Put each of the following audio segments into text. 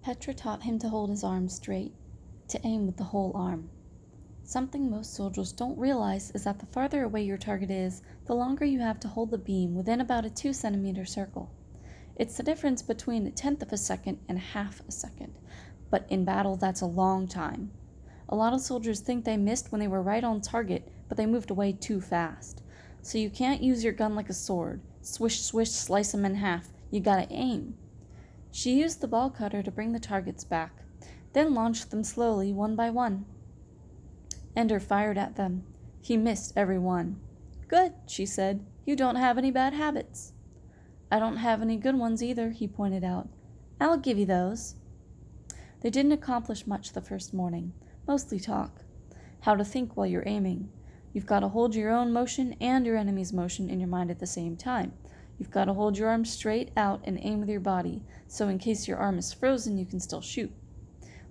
Petra taught him to hold his arms straight, to aim with the whole arm. Something most soldiers don't realize is that the farther away your target is, the longer you have to hold the beam within about a 2 centimeter circle. It's the difference between a tenth of a second and half a second, but in battle that's a long time. A lot of soldiers think they missed when they were right on target, but they moved away too fast. So you can't use your gun like a sword. Swish, swish, slice them in half. You gotta aim. She used the ball cutter to bring the targets back, then launched them slowly, one by one. Ender fired at them. He missed every one. "Good," she said. "You don't have any bad habits." "I don't have any good ones either," he pointed out. "I'll give you those." They didn't accomplish much the first morning, mostly talk. How to think while you're aiming. You've got to hold your own motion and your enemy's motion in your mind at the same time. You've got to hold your arm straight out and aim with your body, so in case your arm is frozen, you can still shoot.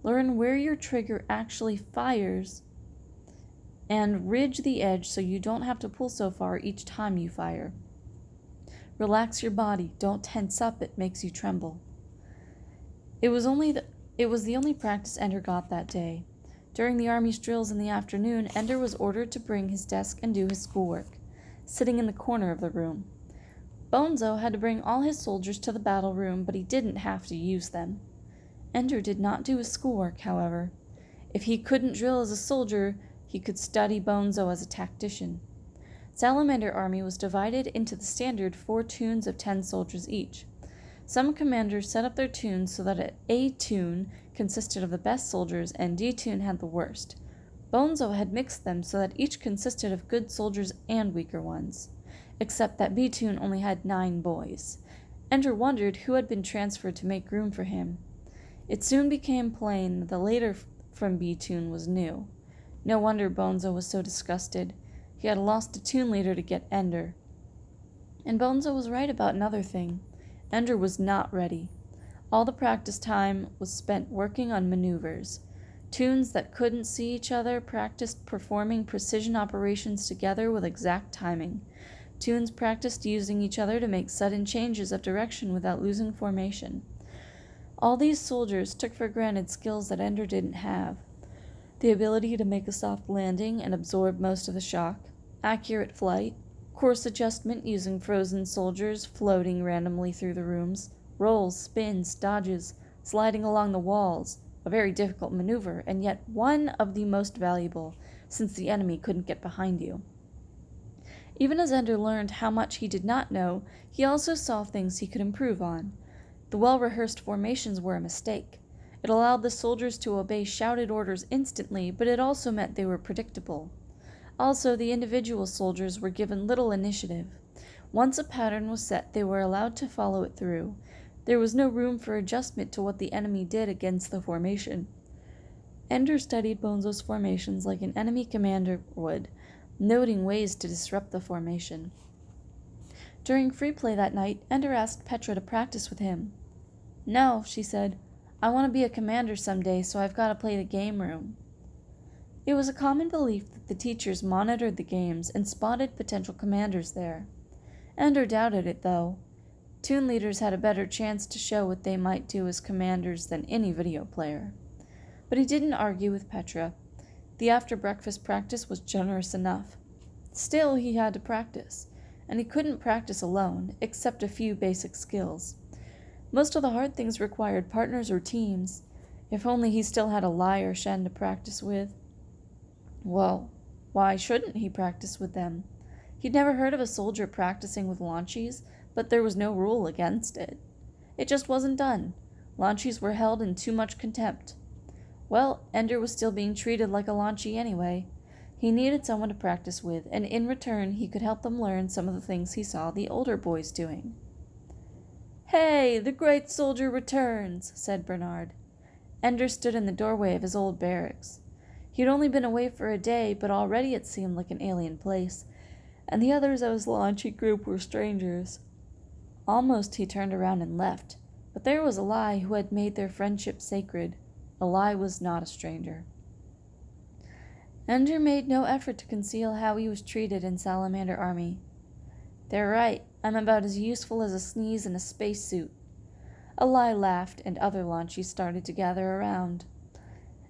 Learn where your trigger actually fires and ridge the edge so you don't have to pull so far each time you fire. Relax your body, don't tense up, it makes you tremble. It was the only practice Ender got that day. During the Army's drills in the afternoon, Ender was ordered to bring his desk and do his schoolwork, sitting in the corner of the room. Bonzo had to bring all his soldiers to the battle room, but he didn't have to use them. Ender did not do his schoolwork, however. If he couldn't drill as a soldier, he could study Bonzo as a tactician. Salamader Army was divided into the standard 4 toons of 10 soldiers each. Some commanders set up their toons so that A toon consisted of the best soldiers and D toon had the worst. Bonzo had mixed them so that each consisted of good soldiers and weaker ones, except that B toon only had 9 boys. Ender wondered who had been transferred to make room for him. It soon became plain that the leader from B toon was new. No wonder Bonzo was so disgusted. He had lost a toon leader to get Ender. And Bonzo was right about another thing. Ender was not ready. All the practice time was spent working on maneuvers. Toons that couldn't see each other practiced performing precision operations together with exact timing. Toons practiced using each other to make sudden changes of direction without losing formation. All these soldiers took for granted skills that Ender didn't have. The ability to make a soft landing and absorb most of the shock, accurate flight, course adjustment using frozen soldiers floating randomly through the rooms, rolls, spins, dodges, sliding along the walls, a very difficult maneuver, and yet one of the most valuable, since the enemy couldn't get behind you. Even as Ender learned how much he did not know, he also saw things he could improve on. The well-rehearsed formations were a mistake. It allowed the soldiers to obey shouted orders instantly, but it also meant they were predictable. Also, the individual soldiers were given little initiative. Once a pattern was set, they were allowed to follow it through. There was no room for adjustment to what the enemy did against the formation. Ender studied Bonzo's formations like an enemy commander would, noting ways to disrupt the formation. During free play that night, Ender asked Petra to practice with him. "No," she said. "I want to be a commander someday, so I've got to play the game room." It was a common belief that the teachers monitored the games and spotted potential commanders there. Ender doubted it, though. Toon leaders had a better chance to show what they might do as commanders than any video player. But he didn't argue with Petra. The after-breakfast practice was generous enough. Still, he had to practice, and he couldn't practice alone, except a few basic skills. Most of the hard things required partners or teams. If only he still had a Lai or Shen to practice with. Well, why shouldn't he practice with them? He'd never heard of a soldier practicing with launchies, but there was no rule against it. It just wasn't done. Launchies were held in too much contempt. Well, Ender was still being treated like a launchie anyway. He needed someone to practice with, and in return he could help them learn some of the things he saw the older boys doing. "Hey, the great soldier returns," said Bernard. Ender stood in the doorway of his old barracks. He'd only been away for a day, but already it seemed like an alien place, and the others of his launchy group were strangers. Almost he turned around and left, but there was a Lai who had made their friendship sacred. A Lai was not a stranger. Ender made no effort to conceal how he was treated in Salamader Army. "They're right. I'm about as useful as a sneeze in a spacesuit. Eli laughed, and other launchies started to gather around.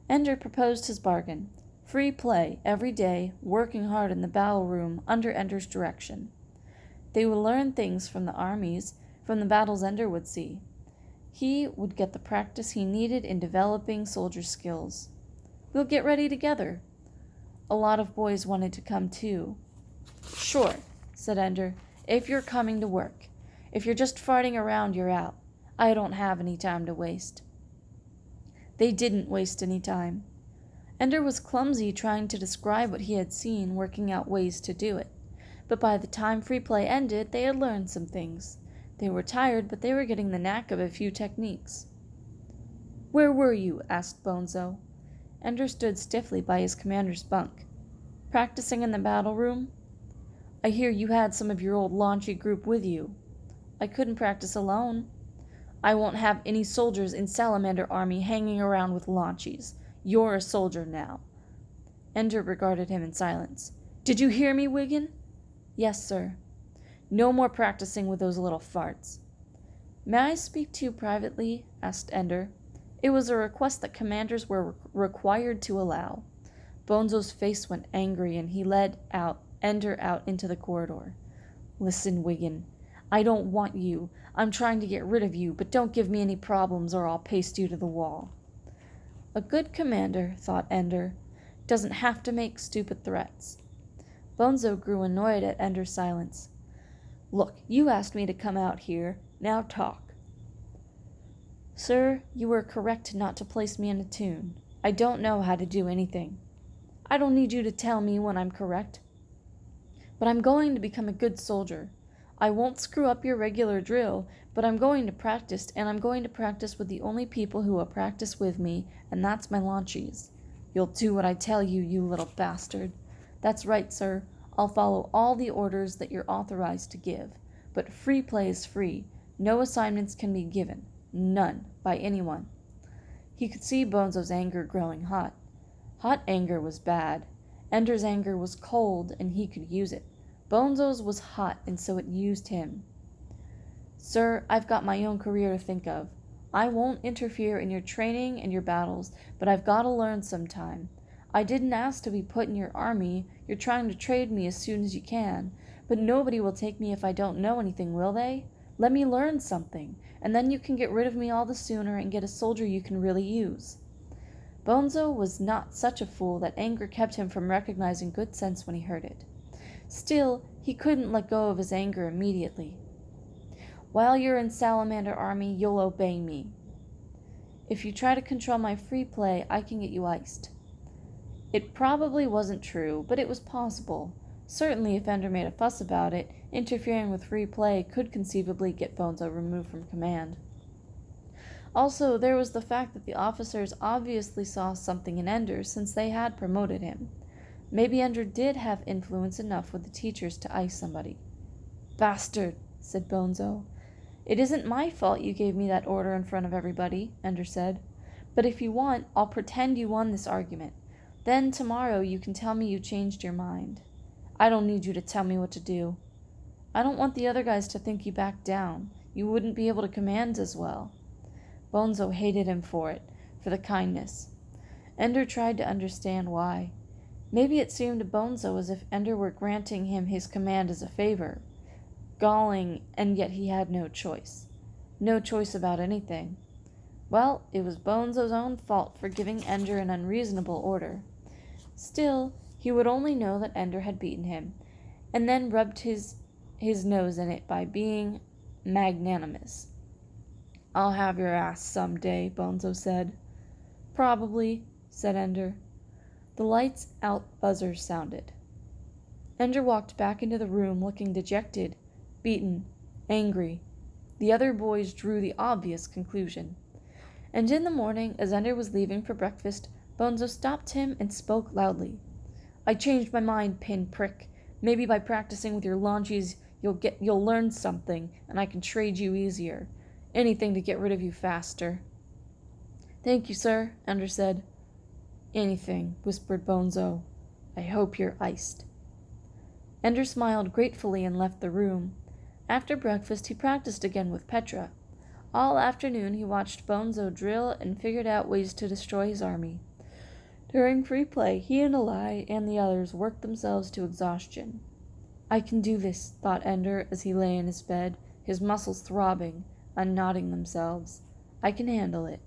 Ender proposed his bargain. Free play, every day, working hard in the battle room under Ender's direction. They would learn things from the armies, from the battles Ender would see. He would get the practice he needed in developing soldier skills. We'll get ready together. A lot of boys wanted to come too. Sure, said Ender, if you're coming to work. If you're just farting around, you're out. I don't have any time to waste. They didn't waste any time. Ender was clumsy trying to describe what he had seen, working out ways to do it. But by the time free play ended, they had learned some things. They were tired, but they were getting the knack of a few techniques. Where were you? Asked Bonzo. Ender stood stiffly by his commander's bunk. Practicing in the battle room? I hear you had some of your old launchy group with you. I couldn't practice alone. I won't have any soldiers in Salamader army hanging around with launchies. You're a soldier now. Ender regarded him in silence. Did you hear me, Wiggin? Yes, sir. No more practicing with those little farts. May I speak to you privately? Asked Ender. It was a request that commanders were required to allow. Bonzo's face went angry, and he led Ender out into the corridor. Listen, Wiggin. I don't want you. I'm trying to get rid of you, but don't give me any problems or I'll paste you to the wall. A good commander, thought Ender, doesn't have to make stupid threats. Bonzo grew annoyed at Ender's silence. Look, you asked me to come out here. Now talk. Sir, you were correct not to place me in a tune. I don't know how to do anything. I don't need you to tell me when I'm correct. But I'm going to become a good soldier. I won't screw up your regular drill, but I'm going to practice, and I'm going to practice with the only people who will practice with me, and that's my launchies. You'll do what I tell you, you little bastard. That's right, sir. I'll follow all the orders that you're authorized to give. But free play is free. No assignments can be given. None. By anyone. He could see Bonzo's anger growing hot. Hot anger was bad. Ender's anger was cold, and he could use it. Bonzo's was hot, and so it used him. Sir, I've got my own career to think of. I won't interfere in your training and your battles, but I've got to learn sometime. I didn't ask to be put in your army. You're trying to trade me as soon as you can. But nobody will take me if I don't know anything, will they? Let me learn something, and then you can get rid of me all the sooner and get a soldier you can really use. Bonzo was not such a fool that anger kept him from recognizing good sense when he heard it. Still, he couldn't let go of his anger immediately. While you're in Salamader army, you'll obey me. If you try to control my free play, I can get you iced. It probably wasn't true, but it was possible. Certainly, if Ender made a fuss about it, interfering with free play could conceivably get Bonzo removed from command. Also, there was the fact that the officers obviously saw something in Ender since they had promoted him. Maybe Ender did have influence enough with the teachers to ice somebody. Bastard, said Bonzo. It isn't my fault you gave me that order in front of everybody, Ender said. But if you want, I'll pretend you won this argument. Then tomorrow you can tell me you changed your mind. I don't need you to tell me what to do. I don't want the other guys to think you backed down. You wouldn't be able to command as well. Bonzo hated him for it, for the kindness. Ender tried to understand why. Maybe it seemed to Bonzo as if Ender were granting him his command as a favor. Galling, and yet he had no choice. No choice about anything. Well, it was Bonzo's own fault for giving Ender an unreasonable order. Still, he would only know that Ender had beaten him, and then rubbed his nose in it by being magnanimous. I'll have your ass some day, Bonzo said. Probably, said Ender. The lights out buzzer sounded. Ender walked back into the room looking dejected, beaten, angry. The other boys drew the obvious conclusion. And in the morning, as Ender was leaving for breakfast, Bonzo stopped him and spoke loudly. I changed my mind, pinprick. Maybe by practicing with your launchies you'll learn something, and I can trade you easier. Anything to get rid of you faster. Thank you, sir, Ender said. Anything, whispered Bonzo. I hope you're iced. Ender smiled gratefully and left the room. After breakfast, he practiced again with Petra. All afternoon he watched Bonzo drill and figured out ways to destroy his army. During free play, he and Eli and the others worked themselves to exhaustion. I can do this, thought Ender as he lay in his bed, his muscles throbbing, unknotting themselves. I can handle it.